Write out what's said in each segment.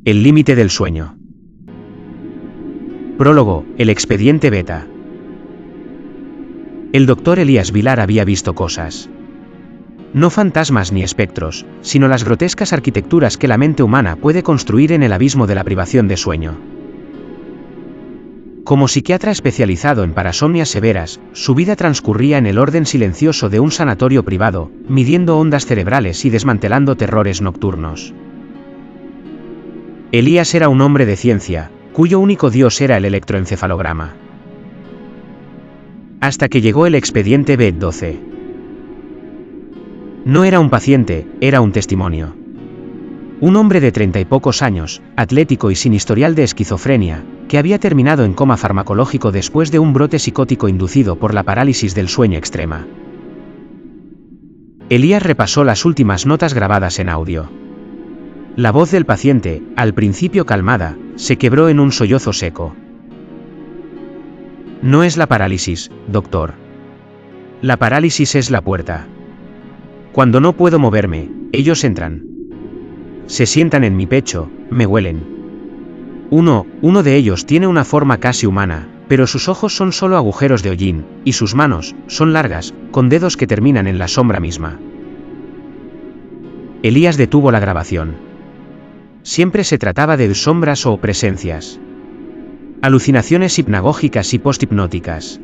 El límite del sueño. Prólogo, el expediente beta. El doctor Elías Vilar había visto cosas. No fantasmas ni espectros, sino las grotescas arquitecturas que la mente humana puede construir en el abismo de la privación de sueño. Como psiquiatra especializado en parasomnias severas, su vida transcurría en el orden silencioso de un sanatorio privado, midiendo ondas cerebrales y desmantelando terrores nocturnos. Elías era un hombre de ciencia, cuyo único dios era el electroencefalograma. Hasta que llegó el expediente BET-12. No era un paciente, era un testimonio. Un hombre de 30 y pocos años, atlético y sin historial de esquizofrenia, que había terminado en coma farmacológico después de un brote psicótico inducido por la parálisis del sueño extrema. Elías repasó las últimas notas grabadas en audio. La voz del paciente, al principio calmada, se quebró en un sollozo seco. No es la parálisis, doctor. La parálisis es la puerta. Cuando no puedo moverme, ellos entran. Se sientan en mi pecho, me huelen. Uno de ellos tiene una forma casi humana, pero sus ojos son solo agujeros de hollín, y sus manos son largas, con dedos que terminan en la sombra misma. Elías detuvo la grabación. Siempre se trataba de sombras o presencias. Alucinaciones hipnagógicas y posthipnóticas.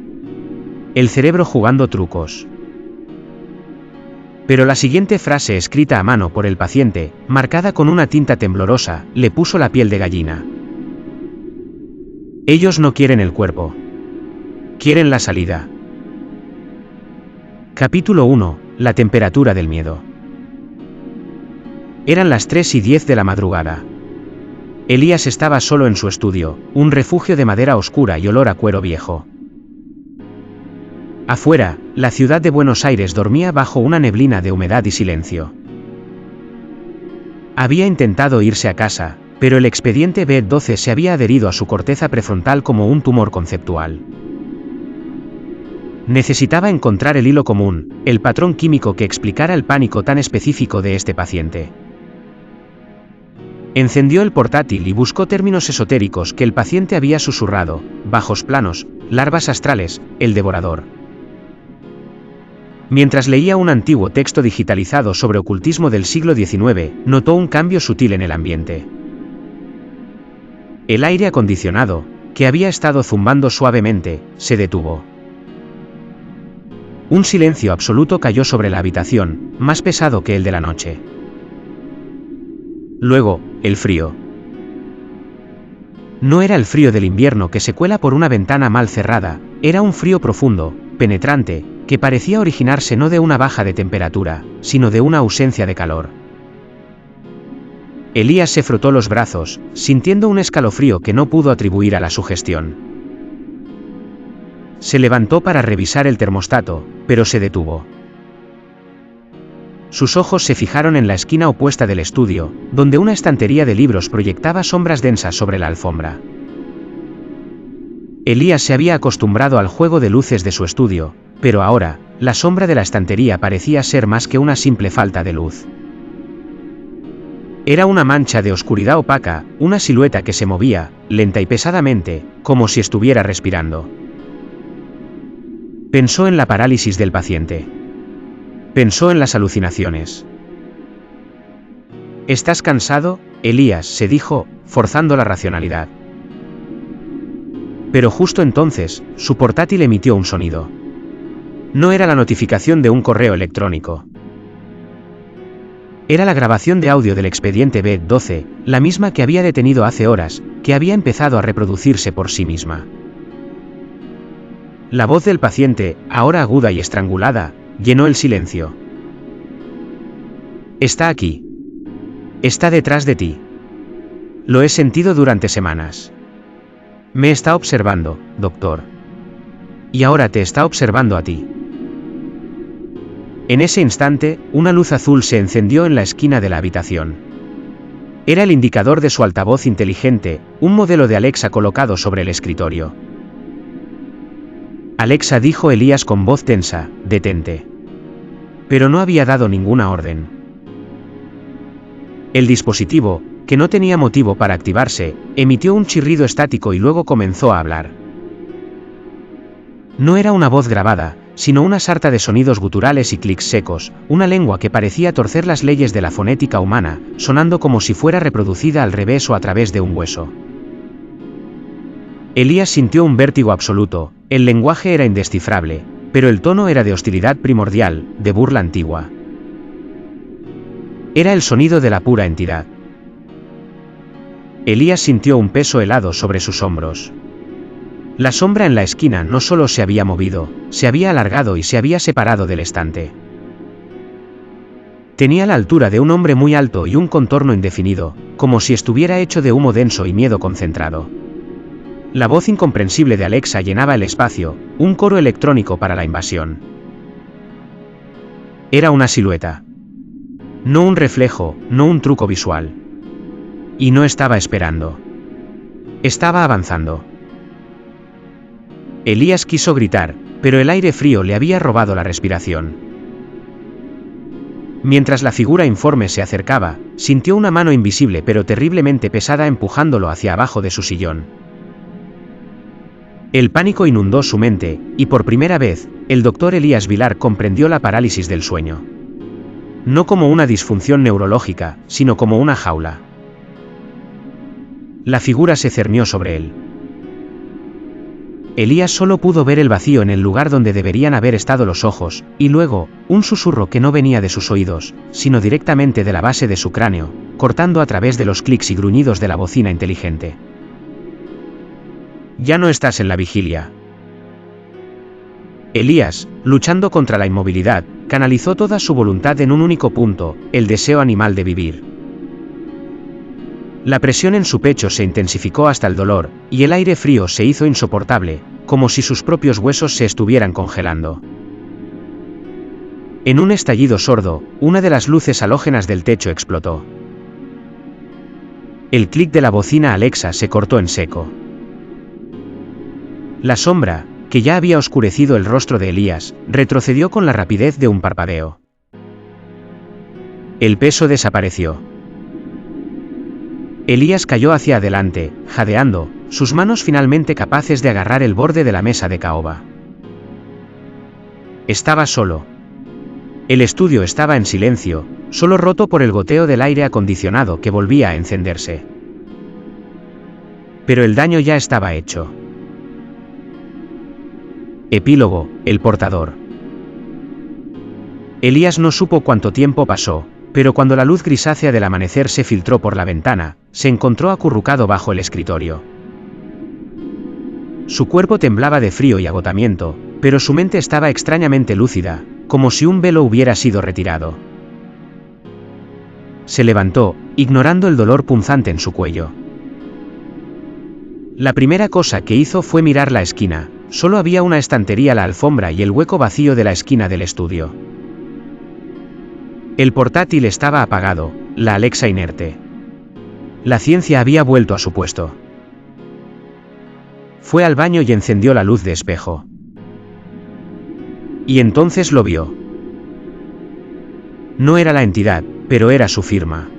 El cerebro jugando trucos. Pero la siguiente frase escrita a mano por el paciente, marcada con una tinta temblorosa, le puso la piel de gallina. Ellos no quieren el cuerpo. Quieren la salida. Capítulo 1. La temperatura del miedo. Eran las 3:10 de la madrugada. Elías estaba solo en su estudio, un refugio de madera oscura y olor a cuero viejo. Afuera, la ciudad de Buenos Aires dormía bajo una neblina de humedad y silencio. Había intentado irse a casa, pero el expediente BET-12 se había adherido a su corteza prefrontal como un tumor conceptual. Necesitaba encontrar el hilo común, el patrón químico que explicara el pánico tan específico de este paciente. Encendió el portátil y buscó términos esotéricos que el paciente había susurrado: bajos planos, larvas astrales, el devorador. Mientras leía un antiguo texto digitalizado sobre ocultismo del siglo XIX, notó un cambio sutil en el ambiente. El aire acondicionado, que había estado zumbando suavemente, se detuvo. Un silencio absoluto cayó sobre la habitación, más pesado que el de la noche. Luego, el frío. No era el frío del invierno que se cuela por una ventana mal cerrada, era un frío profundo, penetrante, que parecía originarse no de una baja de temperatura, sino de una ausencia de calor. Elías se frotó los brazos, sintiendo un escalofrío que no pudo atribuir a la sugestión. Se levantó para revisar el termostato, pero se detuvo. Sus ojos se fijaron en la esquina opuesta del estudio, donde una estantería de libros proyectaba sombras densas sobre la alfombra. Elías se había acostumbrado al juego de luces de su estudio, pero ahora, la sombra de la estantería parecía ser más que una simple falta de luz. Era una mancha de oscuridad opaca, una silueta que se movía, lenta y pesadamente, como si estuviera respirando. Pensó en la parálisis del paciente. Pensó en las alucinaciones. ¿Estás cansado, Elías?, se dijo, forzando la racionalidad. Pero justo entonces, su portátil emitió un sonido. No era la notificación de un correo electrónico. Era la grabación de audio del expediente BET-12, la misma que había detenido hace horas, que había empezado a reproducirse por sí misma. La voz del paciente, ahora aguda y estrangulada, llenó el silencio. Está aquí. Está detrás de ti. Lo he sentido durante semanas. Me está observando, doctor. Y ahora te está observando a ti. En ese instante, una luz azul se encendió en la esquina de la habitación. Era el indicador de su altavoz inteligente, un modelo de Alexa colocado sobre el escritorio. Alexa, dijo Elías con voz tensa, detente. Pero no había dado ninguna orden. El dispositivo, que que no tenía motivo para activarse, emitió un chirrido estático y luego comenzó a hablar. No era una voz grabada, sino una sarta de sonidos guturales y clics secos, una lengua que parecía torcer las leyes de la fonética humana, sonando como si fuera reproducida al revés o a través de un hueso. Elías sintió un vértigo absoluto, el lenguaje era indescifrable, pero el tono era de hostilidad primordial, de burla antigua. Era el sonido de la pura entidad. Elías sintió un peso helado sobre sus hombros. La sombra en la esquina no solo se había movido, se había alargado y se había separado del estante. Tenía la altura de un hombre muy alto y un contorno indefinido, como si estuviera hecho de humo denso y miedo concentrado. La voz incomprensible de Alexa llenaba el espacio, un coro electrónico para la invasión. Era una silueta. No un reflejo, no un truco visual. Y no estaba esperando. Estaba avanzando. Elías quiso gritar, pero el aire frío le había robado la respiración. Mientras la figura informe se acercaba, sintió una mano invisible pero terriblemente pesada empujándolo hacia abajo de su sillón. El pánico inundó su mente, y por primera vez, el doctor Elías Vilar comprendió la parálisis del sueño. No como una disfunción neurológica, sino como una jaula. La figura se cernió sobre él. Elías solo pudo ver el vacío en el lugar donde deberían haber estado los ojos, y luego, un susurro que no venía de sus oídos, sino directamente de la base de su cráneo, cortando a través de los clics y gruñidos de la bocina inteligente. Ya no estás en la vigilia. Elías, luchando contra la inmovilidad, canalizó toda su voluntad en un único punto, el deseo animal de vivir. La presión en su pecho se intensificó hasta el dolor, y el aire frío se hizo insoportable, como si sus propios huesos se estuvieran congelando. En un estallido sordo, una de las luces halógenas del techo explotó. El clic de la bocina Alexa se cortó en seco. La sombra, que ya había oscurecido el rostro de Elías, retrocedió con la rapidez de un parpadeo. El peso desapareció. Elías cayó hacia adelante, jadeando, sus manos finalmente capaces de agarrar el borde de la mesa de caoba. Estaba solo. El estudio estaba en silencio, solo roto por el goteo del aire acondicionado que volvía a encenderse. Pero el daño ya estaba hecho. Epílogo, el portador. Elías no supo cuánto tiempo pasó, pero cuando la luz grisácea del amanecer se filtró por la ventana, se encontró acurrucado bajo el escritorio. Su cuerpo temblaba de frío y agotamiento, pero su mente estaba extrañamente lúcida, como si un velo hubiera sido retirado. Se levantó, ignorando el dolor punzante en su cuello. La primera cosa que hizo fue mirar la esquina, solo había una estantería a la alfombra y el hueco vacío de la esquina del estudio. El portátil estaba apagado, la Alexa inerte. La ciencia había vuelto a su puesto. Fue al baño y encendió la luz de espejo. Y entonces lo vio. No era la entidad, pero era su firma.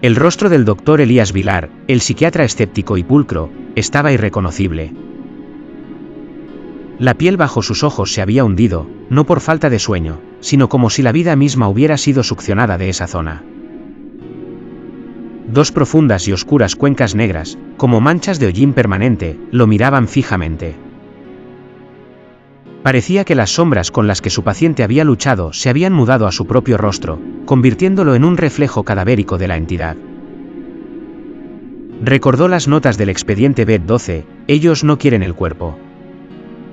El rostro del doctor Elías Vilar, el psiquiatra escéptico y pulcro, estaba irreconocible. La piel bajo sus ojos se había hundido, no por falta de sueño, sino como si la vida misma hubiera sido succionada de esa zona. Dos profundas y oscuras cuencas negras, como manchas de hollín permanente, lo miraban fijamente. Parecía que las sombras con las que su paciente había luchado se habían mudado a su propio rostro, convirtiéndolo en un reflejo cadavérico de la entidad. Recordó las notas del expediente BED 12, ellos no quieren el cuerpo.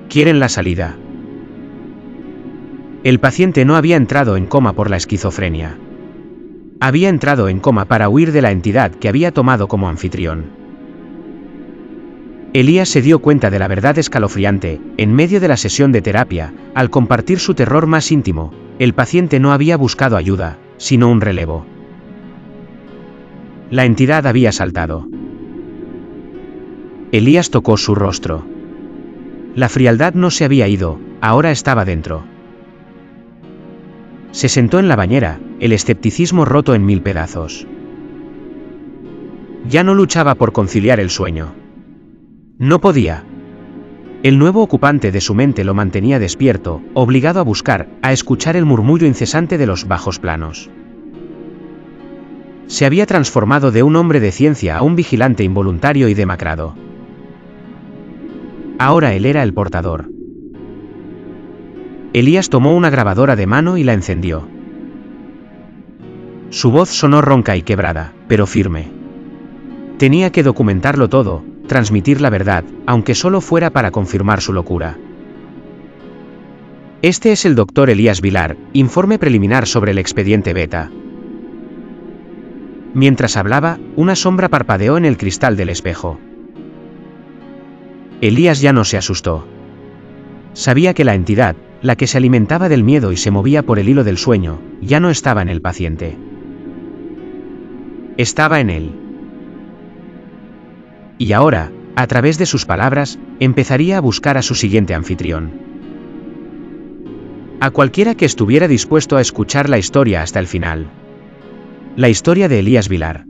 Quieren la salida. El paciente no había entrado en coma por la esquizofrenia. Había entrado en coma para huir de la entidad que había tomado como anfitrión. Elías se dio cuenta de la verdad escalofriante, en medio de la sesión de terapia, al compartir su terror más íntimo, el paciente no había buscado ayuda, sino un relevo. La entidad había saltado. Elías tocó su rostro. La frialdad no se había ido, ahora estaba dentro. Se sentó en la bañera, el escepticismo roto en mil pedazos. Ya no luchaba por conciliar el sueño. No podía. El nuevo ocupante de su mente lo mantenía despierto, obligado a buscar, a escuchar el murmullo incesante de los bajos planos. Se había transformado de un hombre de ciencia a un vigilante involuntario y demacrado. Ahora él era el portador. Elías tomó una grabadora de mano y la encendió. Su voz sonó ronca y quebrada, pero firme. Tenía que documentarlo todo, transmitir la verdad, aunque solo fuera para confirmar su locura. Este es el doctor Elías Vilar, informe preliminar sobre el expediente Beta. Mientras hablaba, una sombra parpadeó en el cristal del espejo. Elías ya no se asustó. Sabía que la entidad, la que se alimentaba del miedo y se movía por el hilo del sueño, ya no estaba en el paciente. Estaba en él. Y ahora, a través de sus palabras, empezaría a buscar a su siguiente anfitrión. A cualquiera que estuviera dispuesto a escuchar la historia hasta el final. La historia de Elías Vilar.